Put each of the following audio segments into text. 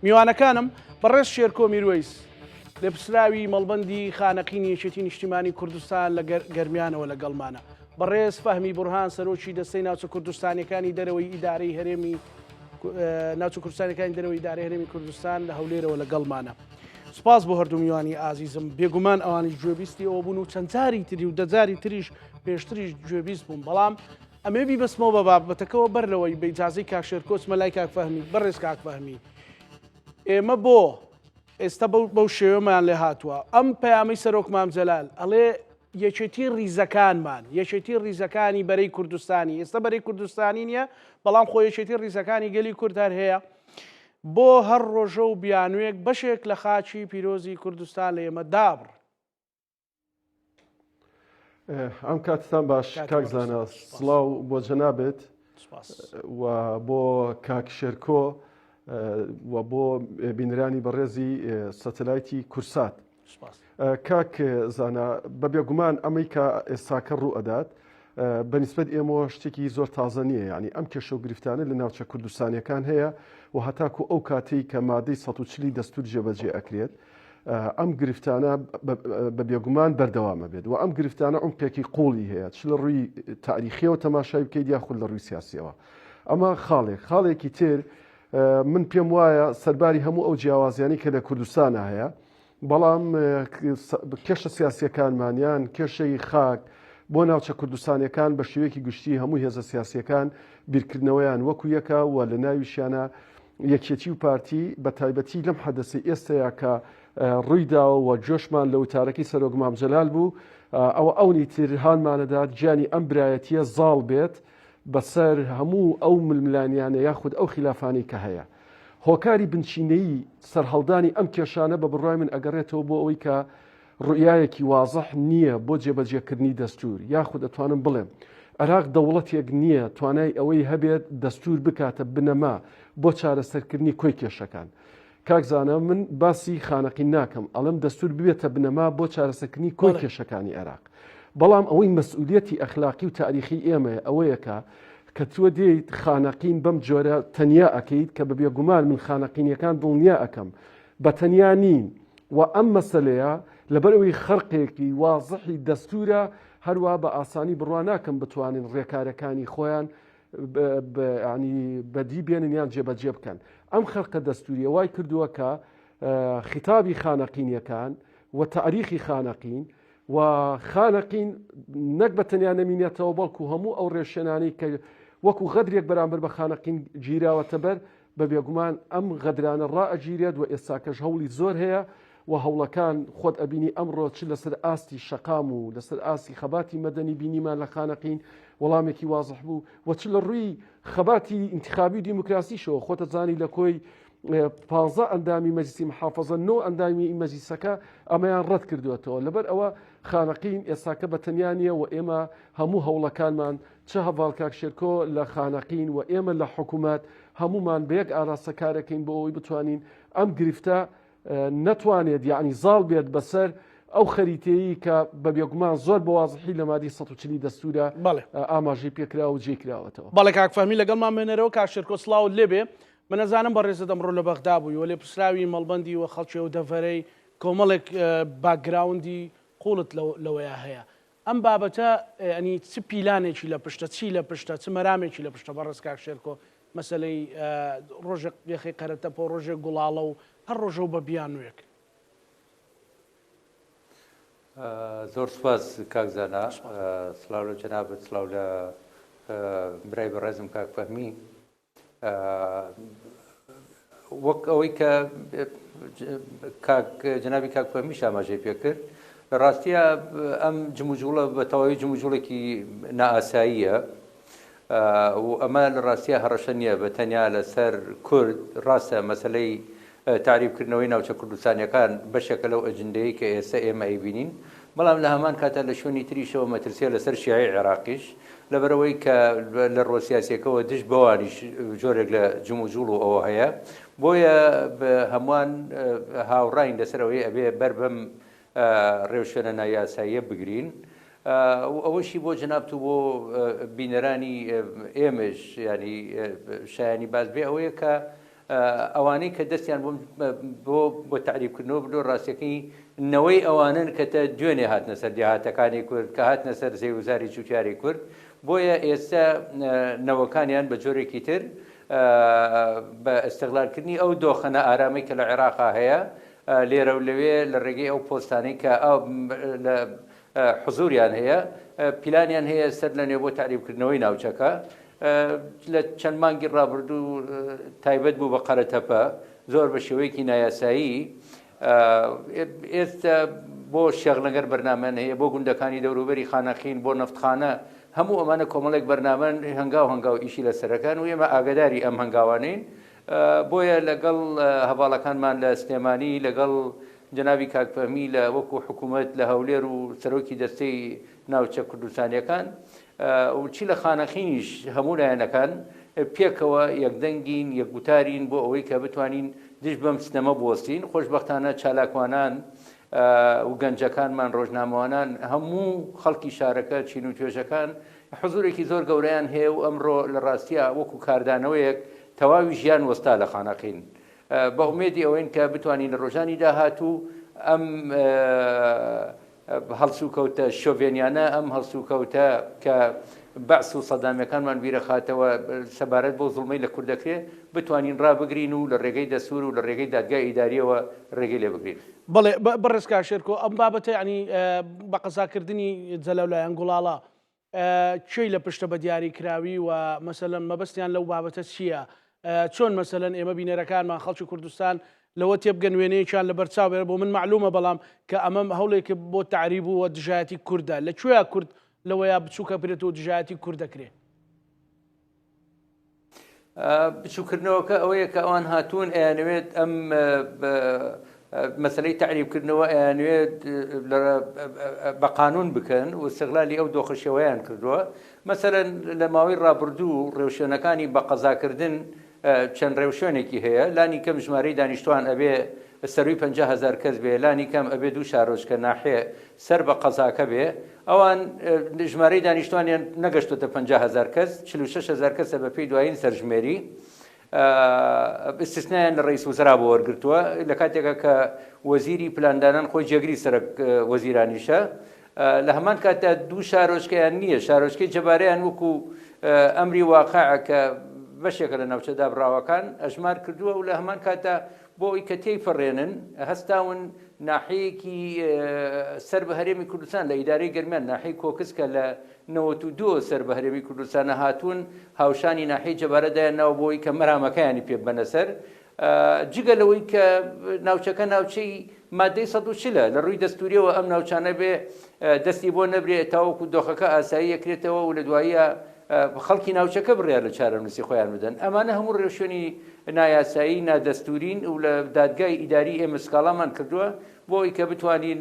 میوانەکانم بەڕێز شێرکۆ میروەیس لێپسراوی مەڵبەندی خانەقینی یەکێتی نیشتیمانی کوردستان لە گەرمیانەوە لەگەڵمانە. بەڕێز فەهمی بورهان سەرۆکی دەستەی ناوچە کوردستانیەکانی دەرەوەی ئیدارەی هەرێمی ناوچە کوردستانەکانی دەرەوەی ئیدارەی هەرێمی کوردستان لە هەولێرەوە لەگەڵمانە. سپاس بۆ هەردوو میوانی ئازیزم، بێگومان ئەوانی گوێبیستی ئەوە بوون و چەند جاری تری و دەجاری تریش پێشتریش گوێبیست بوون، بەڵام ئەمێ بەسمەوە بە بابەتەکەەوە بەرلەوەی بە ئیجازەی کاک شێرکۆ مەلای کاک فەهمی. بەڕێز کاک فەهمی، ئێمە بۆ ئێستا بەو شێوەمان لێ هاتووە. ئەم پەیامی سەرۆک مام جەلال ئەڵێ یەکێتی ڕیزەکانمان، یەکێتی ڕیزەکانی بەرەی کوردستانی، ئێستا بەرەی کوردستانی نییە، بەڵام خۆ یەکێتی ڕیزەکانی گەلی کورد هەر هەیە. بۆ هەر ڕۆژە و بیانوێک بەشێک لە خاچی پیرۆزی کوردستان لە ئێمە دابڕ. ئەم کاتتان باش کاک زانە، سڵاو بۆ جەنابێت و بۆ کاک شێرکۆ و بۆ بینرانی بەڕێزی سەتەلایتی کورسات. کاک زانە بەبێگومان ئەمەی کە ئێستاکە ڕوو ئەدات بەنسبەت ئێمە شتێکی زۆر تازە نییە، ینی ئەم کێشە و گرفتانە لە ناوچە کوردستانیەکان هەیە و هەتاکو ئەو کاتەی کە مادەی ١40 دەستور جێبەجێ ئەکرێت ئەم گرفتانە بە بێگومان بەردەوامە بێت و ئەم گرفتانە عمقێکی قوڵی هەیە، چ لە ڕووی تاریخیەوە تەماشای بکەیت یاخود لە ڕووی سیاسیەوە. ئەمە خاڵێکی تر من پێم وایە سەرباری هەموو ئەو جیاوازیانی کە لە کوردستانە هەیە، بەڵام کێشە سیاسیەکانمانیان کێشەی خاک بۆ ناوچە کوردستانیەکان بە شێوەیەکی گشتی هەموو هێزە سیاسیەکان بیرکردنەوەیان وەکو یەکە و لە ناویشیانە یەکێتی و پارتی بە تایبەتی لەم حەدەسی ئێستەیە کە ڕوویداوە و جۆشمان لە وتارەکەی سەرۆک مام جەلال بوو، ئەوە ئەوەی ترهانمانەدا گیانی ئەم برایەتیە زاڵ بێت بەسەر هەموو ئەو ململانیانە یاخود ئەو خلافانی کە هەیە. هۆکاری بنچینەیی سەرهەڵدانی ئەم کێشانە بە بڕای من ئەگەڕێتەوە بۆ ئەوەی کە ڕوئایەکی وازەح نییە بۆ جێبەجێکردنی دەستور، یاخود دەتوانم بڵێم عێراق دەوڵەتێک نییە توانای ئەوەی هەبێت دەستور بکاتە بنەما بۆ چارەسەرکردنی کۆی کێشەکان. کاکزانە من باسی خانەقین ناکەم، ئەڵم دەستور ببێتە بنەما بۆ چارەسەرکردنی کۆی کێشەکانی عێراق، بەڵام ئەوەی مەسئولیەتی ئەخلاقی و تاریخی ئێمەیە ئەوەیەکە کە تۆ دێیت خانەقین بەم جۆرە تەنیا ئەکەیت کە بەبێ گومان من خانەقینیەکان دڵنیا ئەەکەم بە تەنیا نین و ئەم مەسەلەیە لەبەرەوەی خەرقێکی وازحی دەستورە هەروە بە ئاسانی بڕوا ناکەم بتوانن ڕێکارەکانی خۆیان بەدی بێنن یان جێبەجێ بکەن. ئەم خەرقە دەستوریە وای کردووە کە خیتابی خانەقینیەکان و تاریخی خانەقین و خانەقین نەک بە تەنیا نەمینێتەوە بەڵکو هەموو ئەو ڕێشێنانەی کە وەکو غەدرێک بەرامبەر بە خانەقین گیراوەتە بەر بە بێگومان ئەم غەدرانە ڕائەگیرێت و ئێستاکەش هەوڵی زۆر هەیە و هەوڵەکان خۆت ئەبینی ئەمڕۆ چ لەسەر ئاستی شەقام و لەسەر ئاستی خەباتی مەدەنی بینیمان لە خانەقین وەڵامێکی وازح بوو و چ لە ڕووی خەباتی ئینتیخابی دیموکراسیشەوە خۆتە زانی لە کۆی 15 ئەندامی مەجلیسی محافەزە 9 ئەندامی مەجلیسەکە ئەمەیان ڕەت کردوێتەوە. لەبەر ئەوە خانەقین ئێستاکە بە تەنیا نییە و ئێمە هەموو هەوڵەکانمان چه هەڤاڵ کاک شێرکۆ لە خانەقین و ئێمە لە حکوومەت هەمومان بە یەک ئاراستە کارەکەین بۆ ئەوەی بتوانین ئەم گرفتە نەتوانێت یعنی زاڵ بێت بەسەر ئەو خەریتەیە کە بە بێگومان زۆر بە وازحی لە مادەی 140 دەستورە ئاماژەی پێکرا و جێکراوەتەوە. بەڵێ کاک فەهمی لەگەڵمان بێنەرەوە کاک شێرکۆ سڵاو لێبێ. من نەزانم بەڕێزت ئەمڕۆ لە بەغدا بووی و لێپرسراوی مەڵبەندی و خەڵکی و دەڤەرەی کۆمەڵێک باکگراوندی قوڵت لەوەیە هەیە. ئەم بابەتە ئەنی چ پیلانێکی لە پشتە، چی لە پشتە، چ مەرامێکی لە پشتە بەڕێز کاک شێرکۆ مەسەلەی ڕۆژێک یەخی قەرەتەپۆ ڕۆژێک گوڵاڵە و هەر ڕۆژە و بە بیانوێک. زۆر سوپاس کاک زانا، سڵاو لە جەنابەت، سڵاو لە برای بەڕێزم کاک فەهمی. وەک ئەوەی کە جەنابی کاک فەهمی ئاماژەی پێکرد، لە ڕاستیە ئەم جموجوڵە بە تەواوی جموجوڵێکی نائاساییە و ئەمە لە ڕاستیە هەڕەشە نییە بە تەنیا لەسەر کورد. ڕاستە مەسەلەی تعریفکردنەوەی ناوچە کوردستانیەکان بەشێکە لەو ئەجندەیە کە ئێستا ئێمە ئەیبینین، بەڵام لە هەمان کاتە لە شوێنی تریشەوە مەترسیە لەسەر شیعی عێراقیش لەبەرەوەی کە لە ڕۆسیاسیەکەەوە دش بەوانیش جۆرێک لە جموجوڵ و ئەوە هەیە، بۆیە بە هەمووان هاوڕاین لەسەرەوەی ئەبێ بەر بەم ڕێوشێنە نایاساییە بگرین. ئەوەشی بۆ جەنابەت و بۆ بینەرانی ئێمەش ینی شایانی باز بێ ئەوەیە کە ئەوانەی کە دەستیان بۆ تعریبکردنەوە بۆ ڕاستیەکەی نەوەی ئەوانن کە دوێنێ هاتنە سەر دیهاتەکانی کورد کە هاتنە سەر زەیوزاری جووتیاری کورد بۆیە ئێستا نەوەکانیان بە جۆرێکی تر بە ئەستەغلالکردنی ئەو دۆخەنە ئارامەی کە لە عێراقا هەیە لێرە و لەوێ لە ڕێگەی ئەو پۆستانەی کە لە حزوریان هەیە پیلانیان هەیە سەر لە نێو بۆ تعریبکردنەوەی ناوچەکە لە چەند مانگی ڕابردوو تایبەت بوو بە قەرەتەپە زۆر بە شێوەیەکی نایاسایی ئێستا بۆ شێغلەگەر بەرنامەن هەیە بۆ گوندەکانی دەوروبەری خانەخین بۆ نەفتخانە هەموو ئەمانە کۆمەڵێک بەرنامەن هەنگاو ئیشی لەسەرەکان و ئێمە ئاگاداری ئەم هەنگاوانین بۆیە لەگەڵ هەواڵەکانمان لە سلێمانی لەگەڵ جنابی کاکفەهمی لە وەکو حکوومەت لە هەولێر و سەرۆکی دەستەی ناوچە کوردستانیەکان و چی لە خانەخینیش هەموو لایەنەکان پێکەوە یەکدەنگین یەکگوتارین بۆ ئەوەی کە بتوانین دش بەم سنەمە بوەستین خۆشبەختانە چالاکوانان و گەنجەکانمان ڕۆژنامەوانان هەموو خەڵکی شارەکە چین و توێژەکان حزورێکی زۆر گەورەیان هەیە و ئەمڕۆ لە ڕاستیە وەکو کاردانەوەیەک تەواوی ژیان وەستا لە خانەخین بە ئومێدی ئەوەین کە بتوانین لە ڕۆژانی داهاتوو ئەم هەڵسوکەوتە شۆڤێنیانە ئەم هەڵسوکەوتە کە بەعس و سەدامەکانمان بیرە خاتەوە سەبارەت بۆ زوڵمەی لە کوورد دەکرێت بتوانین ڕابگرین و لە ڕێگەی دەسوور و لە ڕێگەی دادگای ئیداریەوە ڕێگەی لێ بگرین. بڵێ بەڕێزکا شێرکۆ ئەم بابەتە ینی بە قەزاکردنی جەلەولایەن گوڵاڵە چی لە پشتە بە دیاری کراوی و مەسەلەن مەبەستیان لەو بابەتە چییە؟ چۆن مەسەلەن ئێمە بینەرەکانمان خەڵکی کوردستان لەوە تێبگەن وێنەیەکیان لە بەرچاو بێرە بۆ من معلومە بەڵام کە ئەمە هەوڵێک بۆ تعریب و دژایەتی کووردە لەکوێیە کورد لەوەیە بچووکە برێتەوە دژایەتی کوورد دەکرێت؟ بچووکردنەوەکە ئەوەیە کە ئەوان هاتوون ئەیانوێت ئەم مەسلەی تعریبکردنەوە ئەیانوێت بە قانون بکەن و استیغلالی ئەو دۆخەشەوەیان کردووە مەسەلەن لە ماوەی ڕابردوو ڕێوشێنەکانی بە قەزاکردن چەند ڕێوشێنێکی هەیە لانی کەم ژمارەی دانیشتوان ئەبێ سەروی 50,000 کەس بێ لانی کەم ئەبێ دوو شارۆچکە ناحێ سەر بە قەزاکە بێ ئەوان ژمارەی دانیشتوانیان نەگەشتوتە 50,000 کەس 46,000 کەسە بە پێی دوایین سەرژمێری استثنایان لە ڕئیس وزرا بۆ وەرگرتووە لە کاتێکە کە وەزیری پلاندانان خۆی جێگری سەرک وەزیرانیشە لە هەمان کاتە دوو شارۆچکەیان نییە شارۆچکەی جەبارەیان وەکو ئەمری واقعە کە بەشێکە لە ناوچە دابڕاوەکان ئەژمار کردووە و لە هەمان کاتە بۆ ئەوی کە تێیپەڕێنن هەستاون ناحەیەکی سەر بە هەرێمی کوردستان لە ئیدارەی گەرمیان ناحەی کۆکس کە لە 92 سەر بە هەرێمی کوردستانە هاتوون هاوشانی ناحەی جەبارەدایان ناو بۆی کە مەرامەکەیانی پێ بنە سەر جگە لەوەی کە ناوچەکە ناوچەی مادەی 140 لە ڕووی دەستوریەوە ئەم ناوچانە بێ دەستی بۆ نەبرێت تاوەکو دۆخەکە ئاسایی یەکرێتەوە و لە دواییە خەڵکی ناوچەکە بڕیار لە چارەنووسی خۆیان بدەن ئەمانە هەموو ڕێوشێنی نایاسایی نادەستورین و لە دادگای ئیداری ئێمە سکاڵامان کردووە بۆ ئەوی کە بتوانین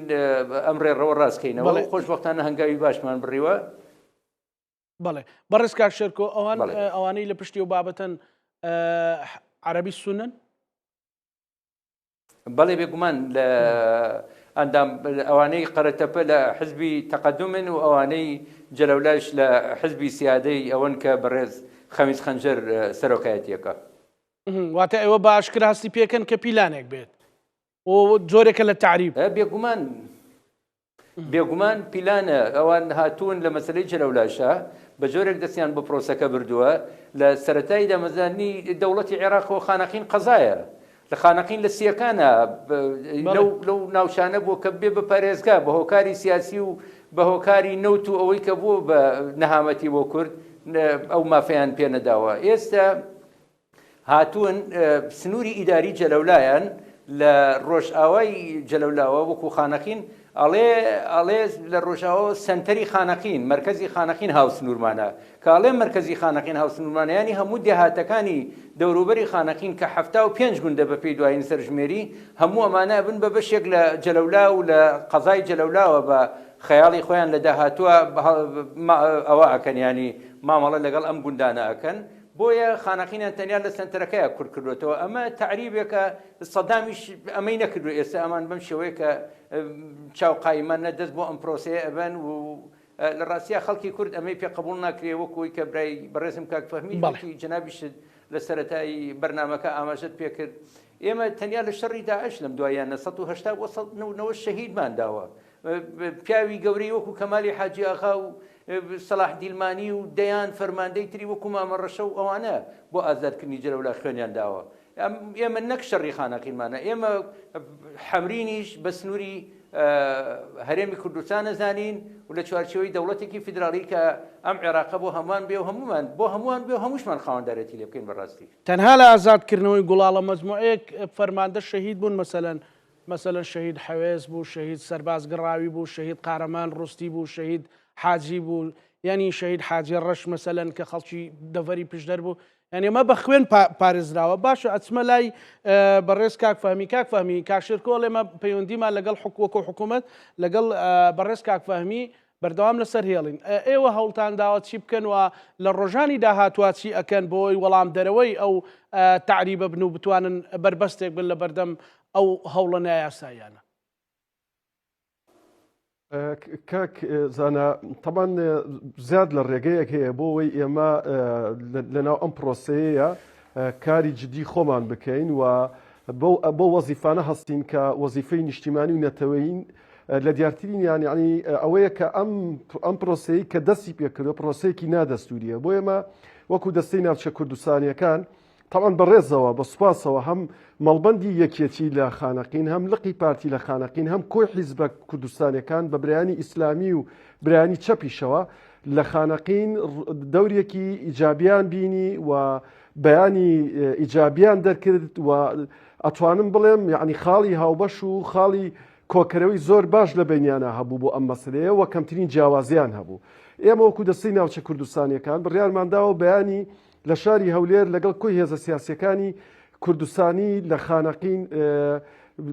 ئەم ڕێڕەوە ڕاستکەینەوە خۆشبەختانە هەنگاوی باشمان بڕیوە. بەڵێ بەڕێزکار شێرکۆ ئەوانەی لە پشتی و بابەتەن عەرەبی سونن؟ بەڵێ بێگومان لە ئەندام ئەوانەی قەرەتەپە لە حزبی تەقەدومن و ئەوانەی جەلەولاش لە حزبی سیادەی ئەوەن کە بەڕێز خەمیس خەنجەر سەرۆکایەتیەکە. واتە ئێوە بە ئاشکرا هەستی پێکەن کە پیلانێک بێت و جۆرێکە لە تعریب بێگومان پیلانە ئەوان هاتوون لە مەسلەی جەلەولاشە بە جۆرێک دەستیان بە پرۆسەکە بردووە لە سەرەتایی دەمەزانی دەوڵەتی عێراقەوە خانەقین قەزایە لە خانەقین لە سیەکانە لەو ناوشانە بۆ کە بێ بە پارێزگا بە هۆکاری سیاسی و بە هۆکاری نەوت و ئەوەی کە بۆ بە نەهامەتی بۆ کورد ئەو مافەیان پێ نەداوە ئێستا هاتوون سنووری ئیداری جەلەولایان لە ڕۆژئاوای جەلەولاوە وەکو خانەقین ئەڵێ لە ڕۆژاوە سنتەری خانەقین مرکزی خانەقین هاوسنوورمانە کە ئەڵێ مرکزی خانەقین هاوسنوورمانەیانی هەموو دێهاتەکانی دەوروبەری خانەقین کە 75 گوندە بە پێی دوایین سەرژمێری هەموو ئەمانە بن بە بەشێک لە جەلەولا و لە قەزای جەلەولاوە بە خەیاڵی خۆیان لە داهاتووە ئەوە ئەکەن ینی مامەڵە لەگەڵ ئەم گوندانە ئەکەن بۆیە خانەقینیان تەنیا لە سنتەرەکەیە کورد کردوێتەوە ئەمە تعریبێکە سەدامیش ئەمەی نەکردو ئێستا ئەمان بەم شێوەیە کە چاوقایمان نەدەست بۆ ئەم پرۆسەیە ئەبەن و لە ڕاستیە خەڵکی کورد ئەمەی پێ قبوڵ ناکرێ وەکوی کە برای بەڕێزم کاکفەهمی جەنابیش لە سەرەتایی بەرنامەکە ئاماژەت پێکرد ئێمە تەنیا لە شەڕی داعش لەم دواییانە 1970 شەهیدمان داوە پیاوی گەورەی وەکو کەمالی حاجی ئاغا و سەلاح دیلمانی و دەیان فەرماندەی تری وەکو مامەڕەشە و ئەوانە بۆ ئازادکردنی جەرەولا خوێنیان داوە ئێمە نەک شەڕی خانەقینمانە ئێمە حەمرینیش بە سنووری هەرێمی کوردستان نەزانین و لە چوارچەوەی دەوڵەتێکی فیدراڵی کە ئەم عێراقە بۆ هەمووان بێ و هەمومان بۆ هەمووان بێ و هەمووشمان خاوەندارەتی لێ بکەین بەڕاستی تەنها لە ئازادکردنەوەی گوڵاڵە مەجموعەیەک فەرماندە شەهید بوون مثلا شەهید حەوێز بوو شەهید سەرباز گڕاوی بوو شەهید قارەمان ڕستی بوو شەهید حاجی بوو ینی شەهید حاجی ڕەش مەسەلەن کە خەڵکی دەڤەری پشدەر بوو یعنی ئەمە بە خوێن پارێزراوە باشە ئەچمە لای بەڕێز کاکفەهمی کاشرکۆڵ ئێمە پەیوەندیمان لەگەڵ وەکو حکوومەت لەگەڵ بەڕێز کاکفەهمی بەردەوام لەسەر هێڵین ئێوە هەوڵتان داوە چی بکەن و لە ڕۆژانی داهاتوە چی ئەکەن بۆی وەڵام دەرەوەی ئەو تعریبە بن و بتوانن بربەستێک بن لە بەردەم ئەو هەوڵە نایاساییانە کاک زانە طبعاً زیاد لە ڕێگەیەک هەیە بۆەوەی ئێمە لەناو ئەم پرۆسەیە کاری جدی خۆمان بکەین و بۆ وەزیفانە هەستین کە وەزیفەی نیشتیمانی و نەتەوەین لە دیارترینیان یعنی ئەوەیە کە ئەم پرۆسەیە کە دەستی پێکردو پرۆسەیەکی نادەستوریە بۆ ئێمە وەکو دەستەی ناوچە کوردستانیەکان طبعاً بەڕێزەوە بە سوپاسەوە هەم مەڵبەندی یەکێتی لە خانەقین هەم لقی پارتی لە خانەقین هەم کۆی حیزبە کوردستانیەکان بە برایانی ئیسلامی و برایانی چەپیشەوە لە خانەقین دەورێکی ئیجابیان بینی و بەیانی ئیجابیان دەرکرد و ئەتوانم بڵێم یعنی خاڵی هاوبەش و خاڵی کۆکەرەوەی زۆر باش لە بینیانە هەبوو بۆ ئەم مەسلەیە و کەمترین جیاوازیان هەبوو ئێمە وەکو دەستەی ناوچە کوردستانیەکان بڕیارمانداوە بەیانی لە شاری هەولێر لەگەڵ کۆی هێزە سیاسیەکانی کوردستانی لە خانەقین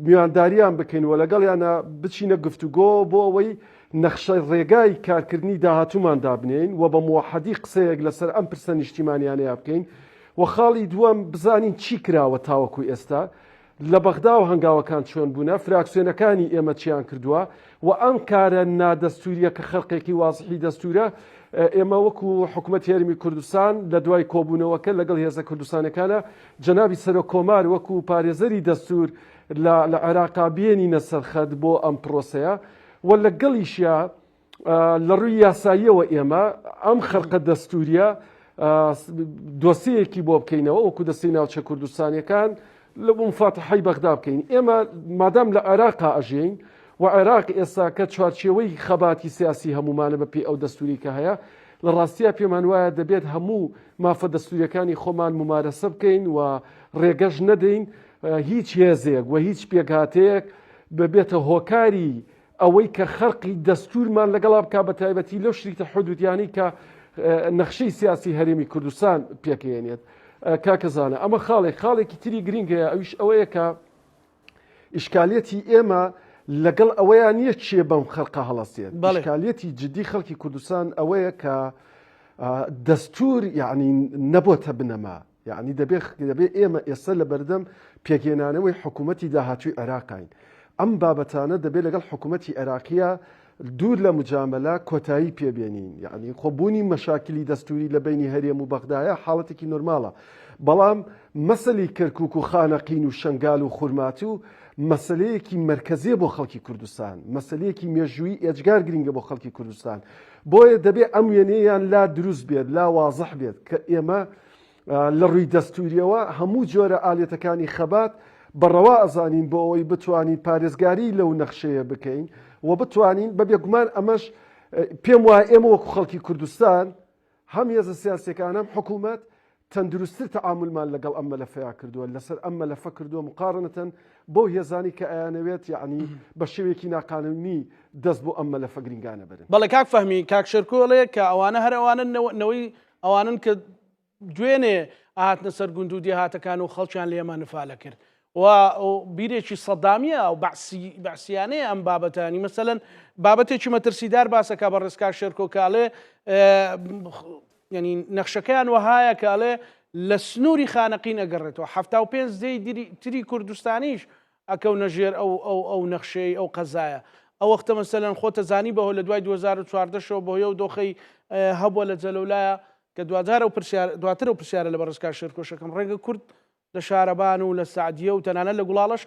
میوانداریان بکەین و لەگەڵیانە بچینە گفتوگۆ بۆ ئەوەی نەخشە ڕێگای کارکردنی داهاتوومان دابنین و بە موحەدی قسەیەک لەسەر ئەم پرسە نیشتیمانیانەیە بکەین و خاڵی دووەم بزانین چی کراوە تاوەکوی ئێستا لە بەغدا و هەنگاوەکان چۆن بوونە فراکسیۆنەکانی ئێمە چیان کردووە و ئەم کارە نادەستوریە کە خەڵقێکی وازحی دەستورە ئێمە وەکو حکوومەت هێرمی کوردستان لە دوای کۆبوونەوەکە لەگەڵ هێزە کوردستانەکانە جەنابی سەرۆکۆمار وەکو پارێزەری دەستور لە عێراقا بێنینە سەرخەت بۆ ئەم پرۆسەیە و لەگەڵیشیە لە ڕووی یاساییەوە ئێمە ئەم خەرقە دەستوریە دۆسیەکی بۆ بکەینەوە وەکو دەستەی ناوچە کوردستانیەکان لە بۆ مفاتحەی بەغدا بکەین ئێمە مادام لە عێراقا ئەژین و عێراق ئێستا کە چوارچێوەی خەباتی سیاسی هەمومانە بە پێی ئەو دەستوری کە هەیە لە ڕاستیە پێمان وایە دەبێت هەموو مافە دەستوریەکانی خۆمان ممارەسە بکەین و ڕێگەش نەدەین هیچ هێزێک و هیچ پێکهاتەیەک ببێتە هۆکاری ئەوەی کە خەرقی دەستورمان لەگەڵا بکا بە تایبەتی لەو شریتە حدودیانی کە نەخشەی سیاسی هەرێمی کوردستان پێکێنێت کاکەزانە ئەمە خاڵێکی تری گرنگەیە ئەویش ئەوەیە کە ئیشکالەتی ئێمە لەگەڵ ئەوەیان نییە چیە بەم خەرقە هەڵەستێت ئیشکالەتی جدی خەڵکی کوردستان ئەوەیە کە دەستور یعنی نەبۆتە بنەما یعنی دەبێ ئێمە ئێستا لە بەردەم پێگێنانەوەی حکوومەتی داهاتووی عێراقین ئەم بابەتانە دەبێت لەگەڵ حکوومەتی عێراقیە دوور لە مجاملە کۆتایی پێبێنین یعنی خۆبوونی مەشاکلی دەستوری لە بینی هەرێم و بەغدایە حاڵەتێکی نۆرمالە بەڵام مەسەلی کەرکووک و خانەقین و شنگال و خورمات و مەسلەیەکی مرکزیە بۆ خەڵکی کوردستان مەسلەیەکی مێژووی ئێجگار گرنگە بۆ خەڵکی کوردستان بۆیە دەبێت ئەم وێنەیان لا دروست بێت لا وازح بێت کە ئێمە لە ڕووی دەستوریەوە هەموو جۆرە ئالێتەکانی خەبات بەڕەوا ئەزانین بۆ ئەوەی بتوانین پارێزگاری لەو نەخشەیە بکەین و بتوانین بەبێ گومان ئەمەش پێم وایە ئێمە وەکو خەڵکی کوردستان هەم هێزە سیاسیەکان هەم حکوومەت تەندروستتر تەعاملمان لەگەڵ ئەم مەلەفەیە کردووە لەسەر ئەم مەلەفە کردووە مقارنەتەن بۆ هێزانی کە ئەیانەوێت یعنی بە شێوێکی ناقانونی دەست بۆ ئەم مەلەفە گرنگانە برن بەڵێ کاک فەهمی کاک شێرکۆڵەیە کە ئەوانە هەر ئەوانەوەی ئەوانن کە دوێنێ ئاهاتنە سەر گوند و دێهاتەکان و خەڵکیان لە ئێمە نفالە کرد و بیرێکی سەدامیە ئەو بەعسیانەیە ئەم بابەتانی مەسەلەن بابەتێکی مەترسیدار باسەکە بە ڕێزکار شێرکۆکاڵێ ینی نەخشەکەیان وەهایە کاڵێ لە سنووری خانەقین ئەگەڕێتەوە 75 دەی تری کوردستانیش ئەکەونە ژێر ئەو نەخشەی ئەو قەزایە ئەو وەختە مەسەلەن خۆتە زانی بەهۆ لە دوای 2014 شەوە بەهۆیە و دۆخەی هەبووە لە جەلەولایە کە دواتر و پرسیارە لە بەڕێزکار شێرکۆشەکەم ڕێگە کورد لە شارەبان و لە سعدیە و تەنانەت لە گوڵاڵەش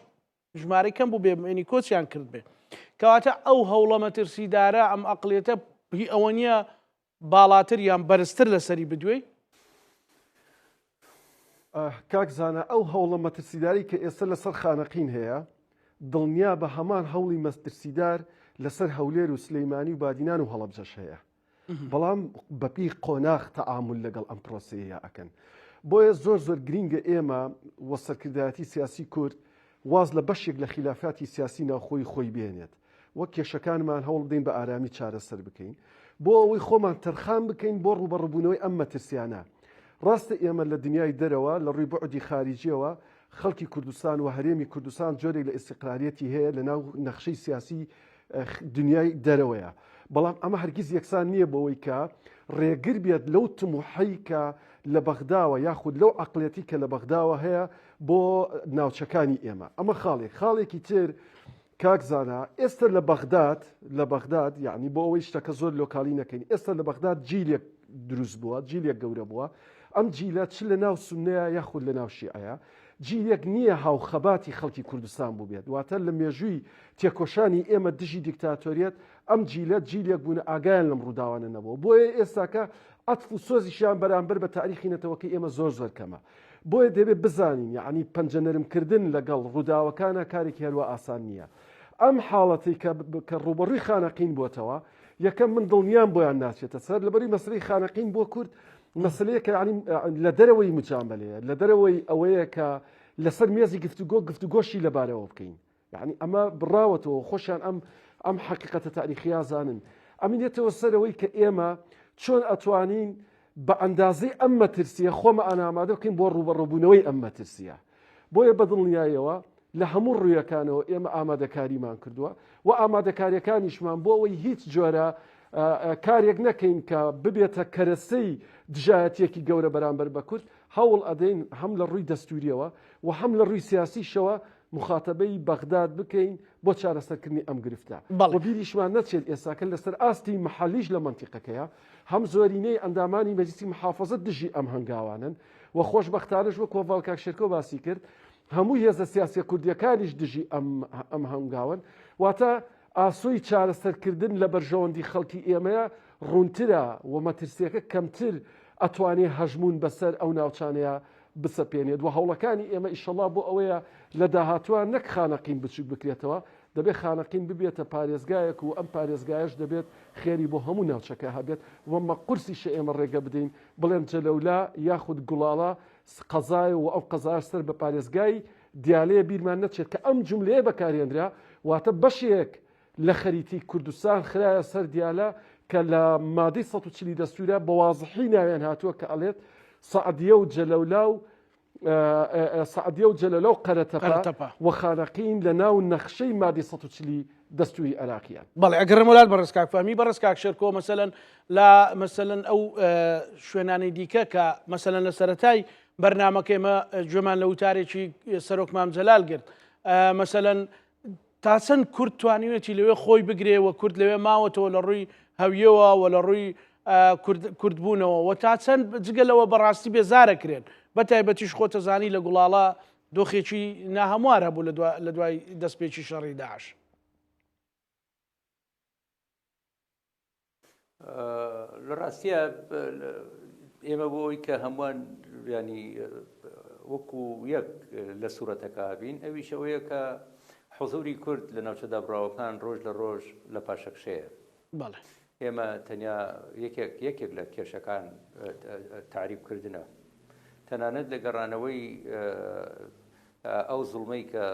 ژمارەی کەم بوو بێ بمێنی کۆچیان کرد بێ کەواتە ئەو هەوڵە مەترسیدارە ئەم ئەقڵیەتە هی ئەوە نییە باڵاتر یان بەرزتر لەسەری بدوێ. کاک زانە ئەو هەوڵە مەترسیداری کە ئێستا لەسەر خانەقین هەیە دڵنیا بە هەمان هەوڵی مەترسیدار لەسەر هەولێر و سلەیمانی و بادینان و هەڵەبجەش هەیە بەڵام بەپی قۆناغ تەعامل لەگەڵ ئەم پرۆسەیە ئەکەن. بۆیە زۆر گرینگە ئێمە وەسەرکردایەتی سیاسی کورد واز لە بەشێک لە خلافاتی سیاسی ناوخۆی خۆی بێنێت وەک کێشەکانمان هەوڵ بدەین بە ئارامی چارەسەر بکەین بۆ ئەوەی خۆمان تەرخان بکەین بۆ ڕوبەڕووبوونەوەی ئەم مەترسیانە. ڕاستە ئێمە لە دنیای دەرەوە لە ڕووی بەعدی خارجیەوە خەڵکی کوردستان و هەرێمی کوردستان جۆرێک لە ئیستیقراریەتی هەیە لە ناو نەخشەی سیاسی دنیای دەرەوەیە بەڵام ئەمە هەرگیز یەکسان نییە بەوەی کە ڕێگر بێت لەو تموحەی کە لە بەغداوە یاخود لەو عەقڵیەتی کە لە بەغداوە هەیە بۆ ناوچەکانی ئێمە. ئەمە خاڵێکی تر کاک زانە ئێستا لە بەغداد یعنی بۆ ئەوەی شتەکە زۆر لۆکالی نەکەین ئێستا لە بەغداد جیلێک دروست بووە جیلێک گەورە بووە ئەم جیلە چ لە ناو سونەیە یاخود لە ناو شیعەیە جیلێک نییە هاوخەباتی خەڵکی کوردستان بوو بێت واتە لە مێژووی تێکۆشانی ئێمە دژی دیکتاتۆریەت ئەم جیلە بوون ئاگایان لەم ڕووداوانە نەبووە بۆیە ئێستاکە عەتف و سۆزیشیان بەرامبەر بە تاریخی نەتەوەکەی ئێمە زۆر کەمە بۆیە دەبێت بزانین یعنی پەنجەنەرمکردن لەگەڵ ڕووداوەکانە کارێکی هەروە ئاسان نییە. ئەم حاڵەتی کە ڕوبەڕووی خانەقین بۆتەوە یەکەم من دڵنیام بۆیان ناچێتە سەر لەبەری مەسلەی خانەقین بۆ کورد مەسلەیەکە لە دەرەوەی مجاملەیە لە دەرەوەی ئەوەیە کە لەسەر مێزی گفتوگۆشی لەبارەوە بکەین یعنی ئەمە بڕاوەتەوە خۆشیان ئەم حقیقەتە تاریخیا زانن ئەمینێتەوە سەرەوەی کە ئێمە چۆن ئەتوانین بە ئەندازەی ئەم مەترسیە خۆمە ئامادە بکەین بۆ ڕوبەڕووبوونەوەی ئەم مەترسیە. بۆیە بەدڵنیایەوە لە هەموو ڕوویەکانەوە ئێمە ئامادەکاریمان کردووە و ئامادەکاریەکانیشمان بۆ ئەوەی هیچ جۆرە کارێک نەکەین کە ببێتە کەرەسەی دژایەتێکی گەورە بەرامبەر بە کورد هەوڵ ئەدەین هەم لە ڕووی دەستوریەوە و هەم لە ڕووی سیاسیشەوە مخاتەبەی بەغداد بکەین بۆ چارەسەرکردنی ئەم گرفتە و بیریشمان نەچێت ئێساکە لەسەر ئاستی محەلیش لە منتیقەکەیە هەم زۆرینەی ئەندامانی مەجلیسی محافەزەت دژی ئەم هەنگاوانن و خۆشبەختانەش وەک کۆڤاڵ شێرکۆ باسی کرد هەموو هێزە سیاسیە کوردیەکانیش دژی ئەم هەنگاون واتە ئاسوی چارەسەرکردن لە بەرژەوەندی خەڵکی ئێمەیە ڕوونترە و مەترسیەکە کەمتر ئەتوانێ هەژمون بەسەر ئەو ناوچانەیە بسەپێنێت و هەوڵەکانی ئێمە ئیشەڵا بۆ ئەوەیە لە داهاتوان نەک خانەقین بچوک بکرێتەوە دەبێت خانەقین ببێتە پارێزگایەک و ئەم پارێزگایش دەبێت خێری بۆ هەموو ناوچەکە هەبێت وەمە قورسیشە ئێمە ڕێگە بدەین بڵێن جەلەولا یاخود گوڵاڵە قەزای و ئەو قەزار سەر بە پارێزگای دیالەیە بیرمان نەچێت کە ئەم جملەیە بەکارهێنرا واتە بەشێک لە خەریتی کوردستان خرایە سەر دیالە کە لە مادەی 140 دەستورە بە وازحی ناویان هاتووە کە ئەڵێت سەعدیە و جەلەولا و قەرەتەپە و خانەقین لە ناو نەخشەی مادەی 140 دەستوری عێراقیان. بەڵێ ئەگەڕێمە لات بەڕێزکاک فەهمی بەڕێزکاک شێرکۆ مەسەلەن مەسەلەن ئەو شوێنانی دیکە کە مەسەلەن لە سەرەتای بەرنامەکە ئێمە گوێمان لە وتارێکی سەرۆک مام جەلال گرت مەسەلەن تا چەند کورد توانیوێتی لەوێ خۆی بگرێ و کورد لەوێ ماوەتەوە لە ڕووی هەویەوە و لە ڕووی کوردبوونەوە و تا چەند جگەلەوە بەڕاستی بێزارەکرێن بەتایبەتیش خۆتە زانی لە گوڵاڵە دۆخێکی ناهەموار هەبوو لە دوای دەستپێکی شەڕی داعش. لە ڕاستیە ئێمە بۆ ئەوی کە هەمووان ینی وەکو یەک لە سوورەتەکە بین ئەویشەوەیە کە حوزوری کورد لە ناوچەدا براوەکان ڕۆژ لە ڕۆژ لە پاشەکشەیە. ئێمە تەنیا یەکێک لە کێشەکان تعریبکردنە تەنانەت لە گەڕانەوەی ئەو زوڵمەی کە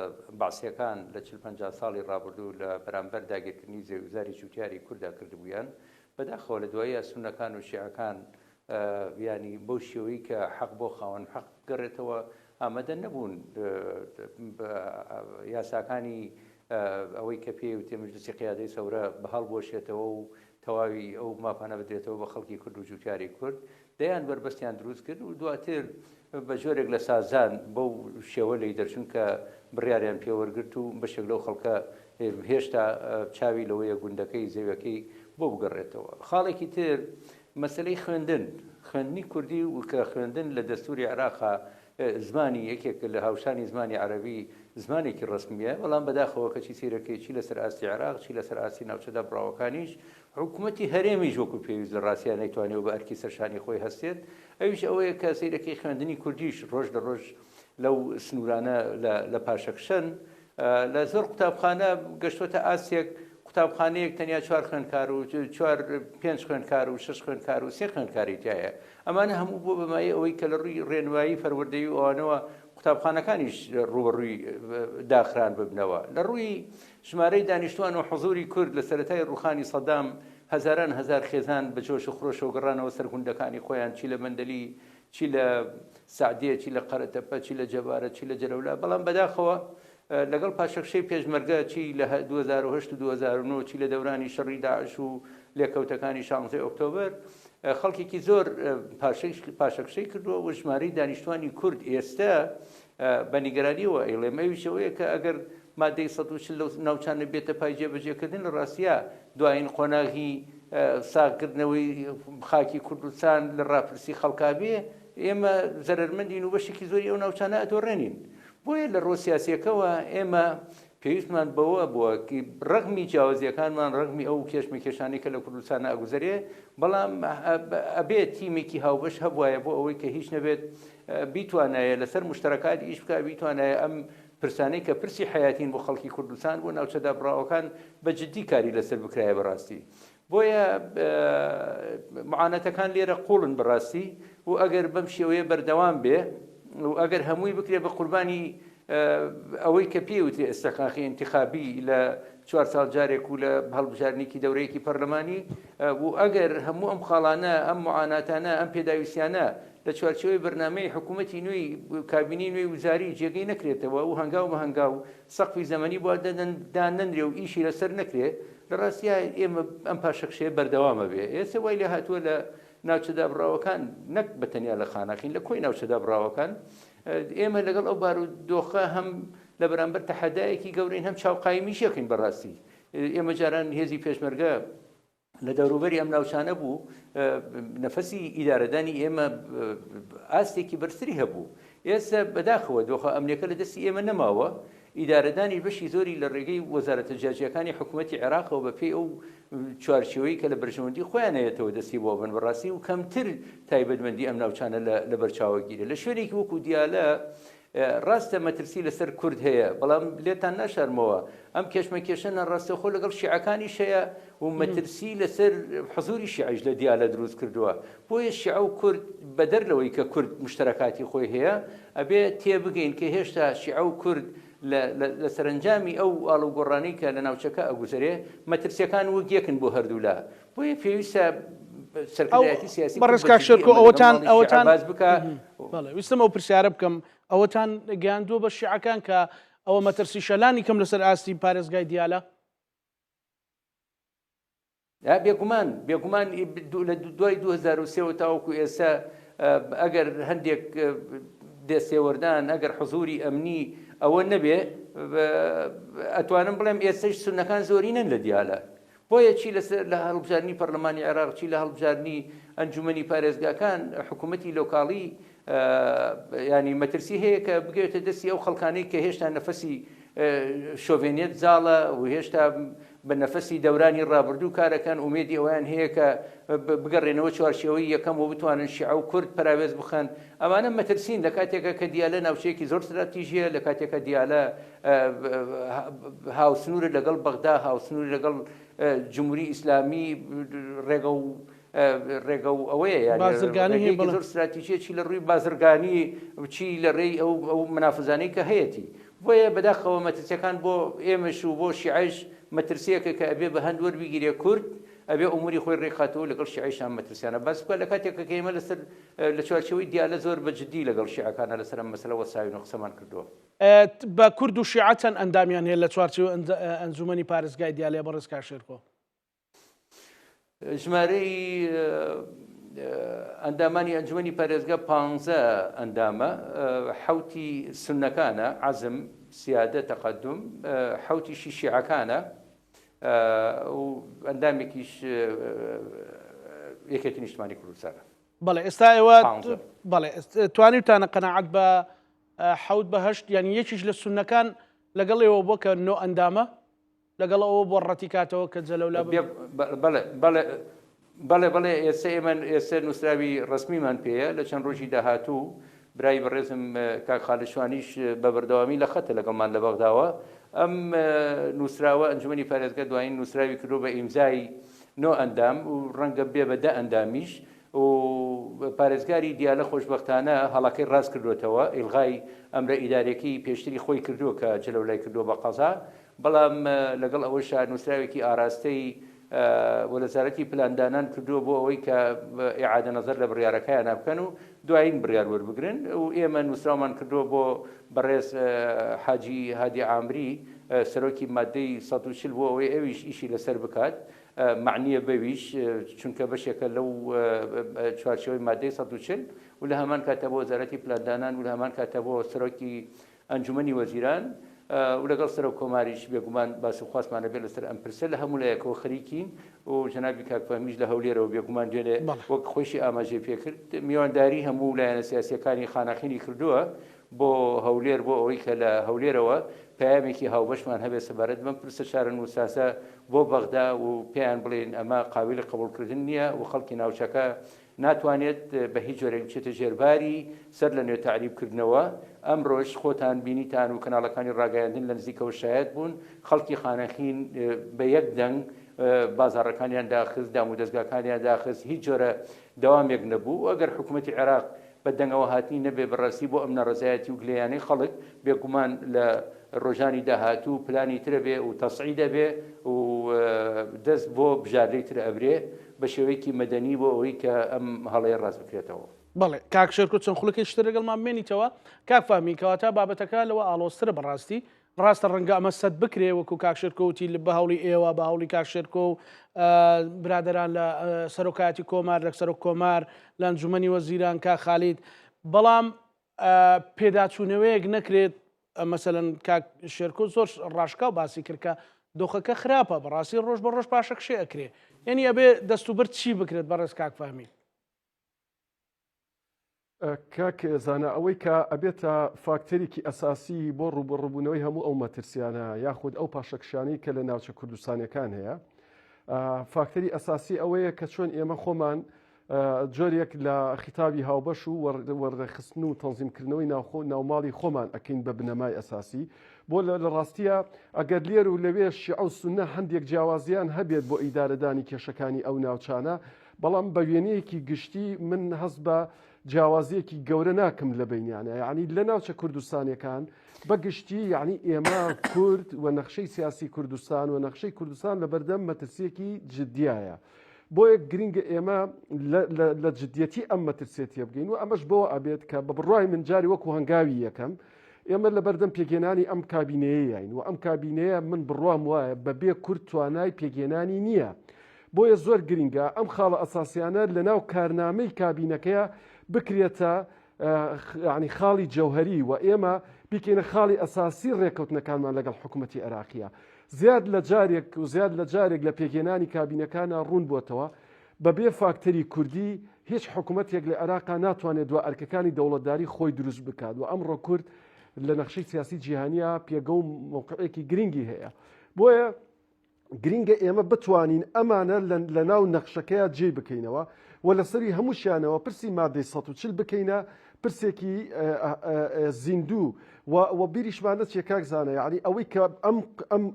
باسیەکان لە 40-50 ساڵی ڕابردوو لە بەرامبەر داگیرکردنی زێوزاری جوتیاری کووردا کردبوویان بەداخەوە لە دوایە سونەکان و شیعەکان ینی بەو شێوەی کە حەق بۆ خاوەن حەق گەڕێتەوە ئامادە نەبوون یاساکانی ئەوەی کە پێوتێ مەجلیسی قیادەی سەورە بەهەڵ بۆشێتەوە و تەواوی ئەو ماپانە بدرێتەوە بە خەڵکی کورد و جوتیاری کورد دەیان بربەستیان دروست کرد و دواتر بە جۆرێک لە سازان بەو شێوە لی دەرچون کە بڕیاریان پێوەرگرت و بەشێک لەو خەڵکە هێشتا چاوی لەوەیە گوندەکەی زەویەکەی بۆ بگەڕێتەوە. خاڵێکی تر مەسلەی خوێندنی کوردی و کە خوێندن لە دەستوری عێراقا زمانی یەکێک لە هاوشانی زمانی عەرەبی زمانێکی ڕسمیە، بەڵام بەداخەوە کەچی سیرەکەی چی لەسەر ئاستی عێراق چی لەسەر ئاستی ناوچەدا بڕاوەکانیش حکوومەتی هەرێمیش وەکو پێویست لە ڕاستیان نەیتوانێت بە ئەرکی سەرشانی خۆی هەستێت. ئەویش ئەوەیە کە سیرەکەی خوێندنی کوردیش ڕۆژ لە ڕۆژ لەو سنوورانە لە پاشەکشەن لە زۆر قوتابخانە گەشتوتە ئاسیەک قوتابخانەیەک تەنیا 4 خوێندکار و 5 خوێندکار و 6 خوێندکار و 3 خوێندکاری تایە. ئەمانە هەموو بۆ بەمایە ئەوەی کە لە ڕووی ڕێنمایی فەروەردەیی و ئەوانەوە قوتابخانەکانیش ڕوبەڕووی داخران ببنەوە. لە ڕووی ژمارەی دانیشتوان و حزوری کورد لە سەرەتای ڕوخانی سەدام هەزاران هەزار خێزان بە جۆش و خرۆش و گەڕانەوە سەر گوندەکانی خۆیان، چی لە مەندەلی، چی لە سعدیە، چی لە قەرەتەپە، چی لە جەبارە، چی لە جەلەولا. بەڵام بەداخەوە لەگەڵ پاشەکشەی پێشمەرگە چی لە 2010 و 2009 چی لە دەورانی شەڕی داعش و لێکەوتەکانی 16 ئۆکتۆبر خەڵکێکی زۆر پاشەکشەی کردووە و ژمارەی دانیشتوانی کورد ئێستا بە نیگەرانیەوە ئەیڵێم ئەویشەوەیە کە ئەگەر مادەی 140 لەو ناوچانە بێتە پای جێبەجێکردن لە ڕاستیە دوایین قۆناغی ساغکردنەوەی خاکی کوردستان لە ڕاپرسی خەڵکابێ ئێمە زەرمەندین و بەشێکی زۆری ئەو ناوچانە ئەدۆڕێنین. بۆیە لە ڕۆ سیاسیەکەوە ئێمە پێویستمان بەوە بووە ڕەگمی جیاوازیەکانمان ڕەگمی ئەو کێشمەکێشانی کە لە کوردستانە ئەگوزارێ، بەڵام ئەبێت تیمێکی هاوبەش هەبوایە بۆ ئەوەی کە هیچ نەبێت بیتوانایە لەسەر مشتەرەکاتی ئیش بکە، بیتوانایە ئەم پرسانەی کە پرسی حیاتین بۆ خەڵکی کوردستان بۆ ناوچەدا بڕاوەکان بە جددی کاری لەسەر بکرایە بەڕاستی. بۆیە معانەتەکان لێرە قوڵن بەڕاستی و ئەگەر بەم شێوەیە بەردەوام بێ و ئەگەر هەمووی بکرێ بە قوربانی ئەوەی کە پێوتێ ئەستەقاقی انتخابی لە 4 ساڵ جارێک و لە هەڵبژارنێکی دەورەیەکی پەرلەمانی و ئەگەر هەموو ئەم خاڵانە ئەم معاناتانە ئەم پێداویستیانە لە چوارچێوەی بەرنامەی حکوومەتی نوێی کابینی نوێی وزاری جێگەی نەکرێتەوە و هەنگاو بە هەنگاو سەقفی زەمەنی بۆ دانەندرێ و ئیشی لەسەر نەکرێ، لە ڕاستیە ئێمە ئەم پاشەکشەیە بەردەوامە بێ. ئێستا وای لێ هاتووە لە ناوچەدا بڕاوەکان نەک بەتەنیا لە خانەخین لە کۆی ناوچەدا بڕاوەکان ئێمە لەگەڵ ئەو بارودۆخە هەم لە بەرامبەر تەحەدایەکی گەورەین هەم چاوقایمیشەکەین بەڕاستی. ئێمە جاران هێزی پێشمەرگە لە دەوروبەری ئەم ناوچانە بوو، نەفەسی ئیدارەدانی ئێمە ئاستێکی بەرزتری هەبوو. ئێستا بەداخەوە دۆخە ئەمنیەکە لە دەستی ئێمە نەماوە، ئیدارەدانی بەشی زۆری لە ڕێگەی وەزارەتە جیاجیەکانی حکوومەتی عێراقەوە بە پێی ئەو چوارچێوەی کە لە بەرژەوەندی خۆیانەیەتەوە دەستی بۆ بن بەڕاستی و کەمتر تایبەتمەندی ئەم ناوچانە لە بەرچاوەگیرە. لە شوێنێکی وەکو دیالە ڕاستە مەترسی لەسەر کورد هەیە، بەڵام لێتان ناشارمەوە ئەم کێشمەکێشانە ڕاستەخۆ لەگەڵ شیعەکانیش هەیە و مەترسی لەسەر حزوری شیعیش لە دیالە دروست کردووە. بۆیە شیعە و کورد بەدەر لەوەی کە کورد مشتەرەکاتی خۆی هەیە ئەبێ تێبگەین کە هێشتا شیعە و کورد لە سەرنجامی ئەو ئاڵوگۆڕانەی کە لە ناوچەکە ئەگوزارێ مەترسیەکان وەک یەکن بۆ هەردوولا. بۆیە پێویستە سەرکردایەتی سیاسی بەڕێزکا شێرکۆ ئەوەتان باز بکە. ویستم ئەو پرسیارە بکەم، ئەوەتان گەیاندووە بە شیعەکان کە ئەوە مەترسی شەلانی کەم لەسەر ئاستی پارێزگای دیالە؟ بێگومان لە دوای 2023 تاوەکو ئێستا ئەگەر هەندێک دەستێوەردان ئەگەر حزوری ئەمنی ئەوە نەبێ ئەتوانم بڵێم ئێستش سونەکان زۆرینەن لە دیالە. بۆیە چی لە هەڵبژارنی پەرلەمانی عێراق چی لە هەڵبژارنی ئەنجومەنی پارێزگاکان حکوومەتی لۆکاڵی ینی مەترسی هەیە کە بگەوێتە دەستی ئەو خەڵکانەی کە هێشتا نەفەسی شۆڤێنێت زاڵە و هێشتا بە نەفەسی دەورانی ڕابردوو کارەکەن ئومێدی ئەویان هەیە کە بگەڕێنەوە چوارچێوەی یەکەم و بتوانن شیعە و کورد پەراوێز بخەن. ئەوانە مەترسین لە کاتێکە کە دیالە ناوچەیەکی زۆر استراتیژیە، لە کاتێکە دیالە هاوسنوورە لەگەڵ بەغدا، هاوسنووری لەگەڵ جمهوری ئیسلامی ڕێگە و ئەوەیە یانی زۆر استراتیژیە چی لە ڕووی بازرگانی چی لە ڕێی ئەو منافزانەی کە هەیەی. بۆیە بەداخەوە مەترسیەکان بۆ ئێمەش و بۆ شیعەش مەترسیەکە کە ئەبێ بە هەند وەربگیرێ کورد ئەبێ ئوموری خۆی ڕێکخاتەوە لەگەڵ شیعەیشان مەترسیانە باس بکە. لە کاتێکە کە ئێمە لەسەر لە چوارچێوەی دیالە زۆر بەجددی لەگەڵ شیعەکانە لەسەر ئەم مەسەلە وەساوین و قسەمان کردووە. بە کورد و شیعە چەند ئەندامیان هەیە لە چوارچێوە ئەنجومەنی پارێزگای دیالە بەڕێزکا شێرکۆ؟ ژمارەی ئەندامانی ئەنجومەنی پارێزگا 15 ئەندامە، حوتی سنەکانە عەزم، سیادە، تەقەدم، حوتیشی شیعەکانە و ئەندامێکیش یەکێتی نیشتمانی کوردستانە. بەڵێ ئێستا ئێوە بەڵێ توانیتانە قەنەعەت بە 7 بە 8 یانی یەکیش لە سونەکان لەگەڵ ئێوە بووە کە نۆ ئەندامە لەگەڵ ئەوە بۆ ڕەتیکاتەوە کە جەلەولا بەڵێ ئێستا ئێمە ئێستا نووسراوی ڕسمیمان پێەیە لە چەند ڕۆژی داهاتوو برای بەڕێزم کاک خالیشوانیش بە بەردەوامی لە خەتە لەگەڵمان لە بەغداوە ئەم نووسراوە ئەنجومەنی پارێزگا دوایین نووسراوی کردو بە ئیمزای نۆ ئەندام و ڕەنگە بێ بە 10 ئەندامیش و پارێزگاری دیالە خۆشبەختانە هەڵاکەی ڕاست کردوێتەوە ئیلغای ئەمرە ئیدارەکەی پێشتری خۆی کردووە کە جلەولای کردووە بە قەزا بەڵام لەگەڵ ئەوە شار نووسراوێکی ئاراستەی وەزارەتی پلاندانان کردووە بۆ ئەوەی کە ئیعادە نەزەر لە بڕیارەکەیان بکەن و دوایین بڕیار وەربگرن و ئێمە نووسراومان کردووە بۆ بەڕێز حاجی هادی عامری سەرۆکی مادەی 140 بۆ ئەوەی ئەویش ئیشی لەسەر بکات معنیە بەویش چونکە بەشێکە لەو چوارچەوەی مادەی 140 و لە هەمان کاتە بۆ وەزارەتی پلاندانان و لە هەمان کاتە بۆ سەرۆکی ئەنجومەنی وەزیران و لەگەڵ سەرۆک کۆماریش بێگومان باسی خواستمانە بێت لەسەر ئەم پرسە لە هەموو لایەکەوە خەریکین و جەنابی کاکفەهمیش لە هەولێرەوە بێگومان دوێنێ وەک خۆشی ئاماژێ پێکرد میوانداری هەموو لایەنە سیاسیەکانی خانەخینی کردووە بۆ هەولێر بۆ ئەوەی کە لە هەولێرەوە پامێکی هاوبەشمان هەبێت سەبارەت بەم پرسە شارە نووساسە بۆ بەغدا و پێیان بڵێن ئەمە قابلی قبولکردن نییە و خەڵکی ناوچەکە ناتوانێت بە هیچ جۆرێک بچێتە ژێرباری سەر لە نوێ تعریبکردنەوە ئەمڕۆژ خۆتان بینیتان و کەناڵەکانی ڕاگەیاندن لە نزیکەوە شایەت بوون خەڵکی خانەخین بە یەک دەنگ بازاڕەکانیان داخست دام و دەستگاکانیان داخست هیچ جۆرە دەوامێک نەبوو ئەگەر حکوومەتی عێراق بە دەنگەوە هاتنی نەبێ بەڕاستی بۆ ئەم نەڕزایەتی و گلەیانەی خەڵک بێگومان لە ڕۆژانی داهاتوو پلانی ترە بێ و تەسعی دەبێ و دەست بۆ بژاردەی تر ئەبرێ بە شێوەیەکی مەدەنی بۆ ئەوەی کە ئەم هەڵەیە ڕاست بکرێتەوە. بەڵێ کاک شێرکۆ چەند خولەکەی شتە لەگەڵمان بمێنیتەوە کاک فەهمی کەواتە بابەتەکە لەوە ئاڵۆزترە بەڕاستی ڕاستە ڕەنگە ئەمە سەد بکرێ وەکو کاک شێرکۆوتی بە هەوڵی ئێوە بە هەوڵی کاک شێرکۆ و برادەران لە سەرۆکایەتی کۆمار لە سەرۆک کۆمار لە ئەنجومەنی وەزیران کاک خالید بەڵام پێداچوونەوەیەک نەکرێت مەسەلەن کاک شێرکۆ زۆر ڕاشکا و باسی کرد کە دۆخەکە خراپە بەڕاستی ڕۆژ بە ڕۆژ پاشەکشێ ئەکرێ یعنی ئەبێ دەستوبەر چی بکرێت بەڕێز کاک فەهمی کاک زانە ئەوەی کە ئەبێتە فاکتەرێکی ئەساسی بۆ ڕوبڕبوونەوەی هەموو ئەو مەترسیانە یاخود ئەو پاشەکشانی کە لە ناوچە کوردستانەکان هەیە فاکتەری ئەساسی ئەوەیە کە چۆن ئێمە خۆمان جۆرێک لە خیتابی هاوبەش و وەردەخستن و تەنزیمکردنەوەی ناوماڵی خۆمان ئەکەین بە بنەمای ئەساسی بۆ لە ڕاستیە ئەگەر لێر و لەوێ شیعە و سونە هەندێک جیاوازیان هەبێت بۆ ئیدارەدانی کێشەکانی ئەو ناوچانە بەڵام بە وێنەیەکی گشتی من هەست بە جیاوازیەکی گەورە ناکەم لە بینیانە یعنی لە ناوچە کوردستانیەکان بەگشتی یعنی ئێمە کورد و نەخشەی سیاسی کوردستان و نەخشەی کوردستان لە بەردەم مەترسیەکی جددیایە بۆیە گرنگە ئێمە لە جددیەتی ئەم مەترسێتیە بگەین و ئەمەش بۆ ئەبێت کە بە بڕای من جاری وەکو هەنگاوی یەکەم ئێمە لە بەردەم پێگێنانی ئەم کابینەیەین و ئەم کابینەیە من بڕوام وایە بەبێ کورد توانای پێگێنانی نییە بۆیە زۆر گرنگە ئەم خاڵە ئەساسیانە لە ناو کارنامەی کابینەکەیە بکرێتە ینی خاڵی جەوهری و ئێمە بیکەینە خاڵی ئەساسی ڕێکەوتنەکانمان لەگەڵ حکوومەتی عێراقیە زیاد لە جارێک و زیاد لە جارێک لە پێگێنانی کابینەکانە ڕوون بۆتەوە بەبێ فاکتەری کوردی هیچ حکوومەتێک لە عێراقا ناتوانێت دو ئەرکەکانی دەوڵەتداری خۆی دروست بکات و ئەمڕۆ کورد لە نەخشەی سیاسی جیهانیە پێگە و موقعێکی گرنگی هەیە بۆیە گرنگە ئێمە بتوانین ئەمانە لە ناو نەخشەکەیە جێ بکەینەوە و لەسەری هەمووشیانەوە پرسی مادەی 140 بکەینە پرسێکی زیندوو و بیریشمانە چێ کاک زانە یعنی ئەوەی کە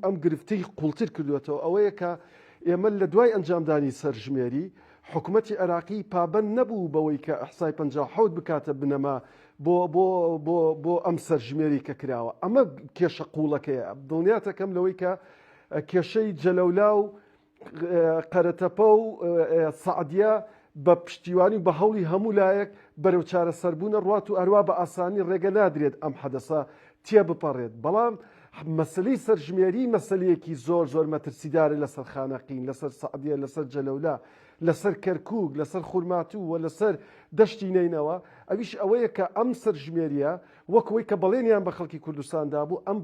ئەم گرفتەی قوڵتر کردوێتەوە ئەوەیە کە ئێمە لە دوای ئەنجامدانی سەرژمێری حکوومەتی عێراقی پابەند نەبوو بەوەی کە ئەحسای 57 بکاتە بنەما بۆ ئەم سەرژمێری کە کراوە ئەمە کێشە قوڵەکەیە دڵنیاتەکەم لەوەی کە کێشەی جەلەولا و قەرەتەپە و سەعدیە بە پشتیوانی بە هەوڵی هەموو لایەک بەرەو چارەسەربوونە ڕات و ئەروە بە ئاسانی ڕێگە نادرێت ئەم حەدەسە تێ بپەڕێت بەڵام مەسلەی سەرژمێری مەسلەیەکی زۆر مەترسیدارە لەسەر خانەقین لەسەر سەعدیە لەسەر جەلەولا لەسەر کەرکووک لەسەر خورماتوو و لەسەر دەشتی نینەوە ئەویش ئەوەیە کە ئەم سەرژمێریە وەکوەی کە بەڵێنیان بە خەڵکی کوردستاندا بوو ئەم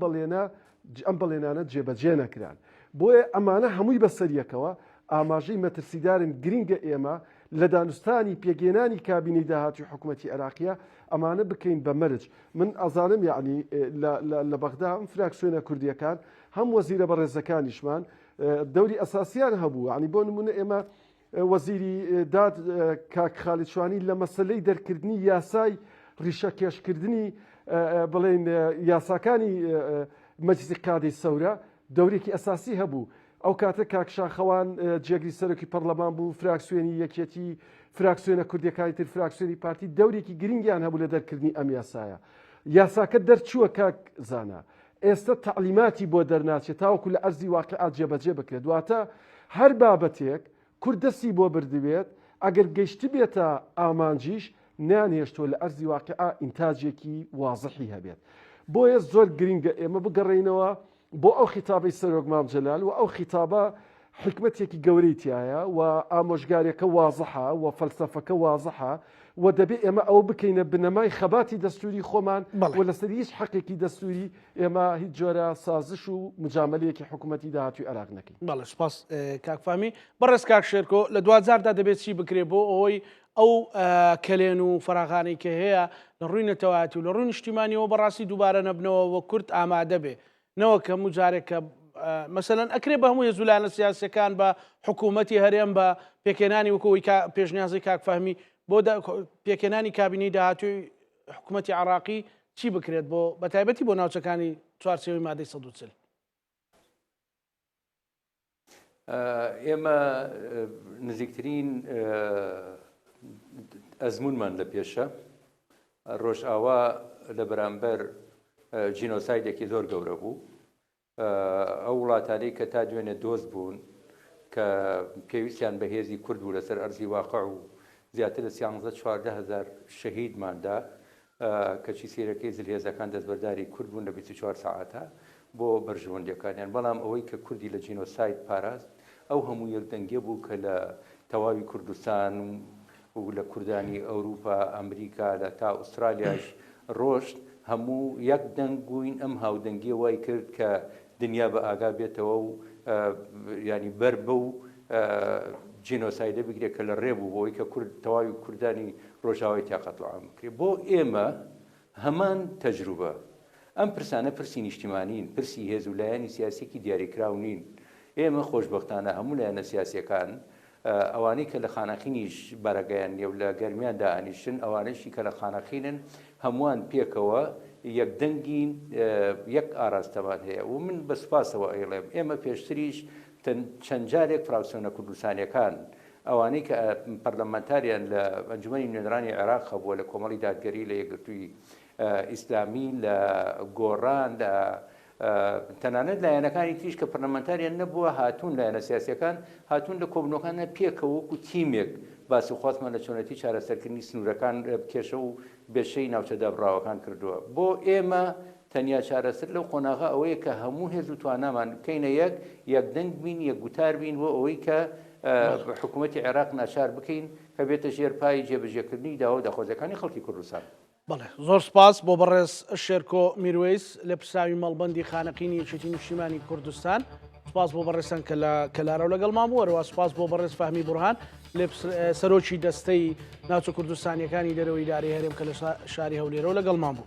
بەڵێنانە جێبەجێ نەکران بۆیە ئەمانە هەمووی بەسەریەکەوە ئاماژەی مەترسیدارن گرنگە ئێمە لە دانوستانی پێگەێنانی کابینەی داهاتوی حکوومەتی عێراقیە ئەمانە بکەین بە مەرج. من ئەزانم یعنی لە بەغدا ئەم فراکسیۆنە کوردیەکان هەم وەزیرە بەڕێزەکانیشمان دەوری ئەساسیان هەبوو. ینی بۆ نمونە ئێمە وەزیری داد کاک خالید شوانی لە مەسلەی دەرکردنی یاسای ڕیشەکێشکردنی بڵێن یاساکانی مەجلیسی قادەی سەورە دەورێکی ئەساسی هەبوو. ئەو کاتە کاکشاخەوان جێگری سەرۆکی پەرلەمان بوو، فراکسیۆنی یەکێتی فراکسیۆنە کوردیەکانی تر فراکسیۆنی پارتی دەورێکی گرنگیان هەبوو لە دەرکردنی ئەم یاسایە. یاساکە دەرچووە کاک زانە، ئێستا تعلیماتی بۆ دەرناچێت تاوەکو لە ئەرزی واقعات جێبەجێ بکرێت. دواتە هەر بابەتێک کورد دەستی بۆ بردوێت ئەگەر گەیشت بێتە ئامانجیش نانهێشتۆ لە ئەرزی واقعا ئینتاجێکی وازحی هەبێت. بۆیە زۆر گرنگە ئێمە بگەڕێینەوە بۆ ئەو خیتابەی سەرۆک مام جەلال و ئەو خیتابە حکمتێکی گەورەی تایە و ئامۆژگارێکە وازحە و فەلسەفەکە وازحە و دەبێت ئێمە ئەو بکەینە بنەمای خەباتی دەستوری خۆمان و لەسەر هیچ حەقێکی دەستوری ئێمە هیچ جۆرە سازش و مجاملەیەکی حکوومەتی داهاتوی عێراق نەکەین. بەڵێ سپاس کاکفامی. بەڕێز کاک شێرکۆ لە دوجاردا دەبێت چی بکرێت بۆ ئەوەی ئەو کەلێن و فراغانەی کە هەیە لە ڕووی نەتەواتی و لە ڕووی نیشتیمانیەوە بەڕاستی دووبارە نەبنەوە وە کورد ئامادە بێ نەوە کە مجارێکە مەسەلەن ئەکرێ بە هەموو هێزولانە سیاسەکان بە حکوومەتی هەرێم بە پێکێنانی وەکەوەی پێشنیازی کاکفامی بۆ پێکێنانی کابینەی داهاتوی حکوومەتی عێراقی چی بکرێت بۆ بەتایبەتی بۆ ناوچەکانی چوارچێوەی مادەی 140. ئێمە نزیکترین ئەزمونمان لە پێشە ڕۆژئاوا لە بەرامبەر جینۆسایدێکی زۆر گەورە بوو. ئەو وڵاتانەی کە تا دوێنێ دۆست بوون کە پێویستیان بە هێزی کورد بوو لەسەر ئەرزی واقع و زیاتر لە 14,000 شەهیدماندا کەچی سیرەکەی زلهێزەکان دەستبەرداری کورد بوون لە 24 ساعاتە بۆ بەرژەوەندەکانیان. بەڵام ئەوەی کە کوردی لە جینۆساید پاراست ئەو هەموو یەکدەنگێ بوو کە لە تەواوی کوردستان و لە کوردانی ئەوروپا ئەمریکا لە تا ئوسترالیاش ڕۆشت هەموو یەک دەنگ بووین. ئەم هاودەنگی وای کرد کە دنیا بە ئاگا بێتەوە و ینی بەر بە و جینۆسایدە بگرێت کە لە ڕێبوو بۆی کە تەواوی کوردانی ڕۆژاوای تاقەتڵام بکرێت. بۆ ئێمە هەمان تەجروبە ئەم پرسانە پرسی نیشتیمانین، پرسی هێز و لایەنی سیاسێکی دیاریکراو نین. ئێمە خۆشبەختانە هەموو لایەنە سیاسیەکان ئەوانەی کە لە خانەخینیش بەرەگەیان نیە و لە گەرمیاندا ئەنیشتن ئەوانەشی کە لە خانەخینن هەمووان پێکەوە یەکدەنگین یەک ئاراستەمان هەیە و من بە سوپاسەوە ئەیڵێم ئێمە پێشتریش چەند جارێک فراکسیۆنە کوردستانیەکان ئەوانەی کە پەرلەمانتاریان لە ئەنجومەنی نوێنەرانی عێراق هەبووە لە کۆمەڵی دادگەری لە یەکگرتووی ئیسلامی لە گۆڕان لە تەنانەت لایەنەکانی تریش کە پەرلەمانتاریان نەبووە هاتوون لایەنە سیاسیەکان هاتوون لە کۆبنەکانە پێکەوە وەکو تیمێک باسی خواستمان لە چۆنەتی چارەسەرکردنی سنوورەکان کێشە و بێشەی ناوچەدا بڕاوەکان کردووە. بۆ ئێمە تەنیا چارەسەر لەو قۆناغا ئەوەیە کە هەموو هێز و توانامان بکەینە یەکدەنگ بین یەکگوتار بین بۆ ئەوەی کە حکوومەتی عێراق ناچار بکەین کە بێتە ژێرپای جێبەجێکردنی داوا و داخۆزەکانی خەڵکی کوردستان. بەڵێ زۆر سپاس بۆ بەڕێز شێرکۆ میرویس لە پرساوی مەڵبەندی خانەقینی یەکێتی نیشتیمانی کوردستان. سپاس بۆ بەڕێستان کە لارە و لەگەڵمان بوو. هەروە سپاس بۆ بەڕێز فەهمی بورهان لە سەرۆکی دەستەی ناوچە کوردستانیەکانی دەرەوەی ئیدارەی هەرێم کە لە شاری هەولێرەوە لەگەڵمان بوو.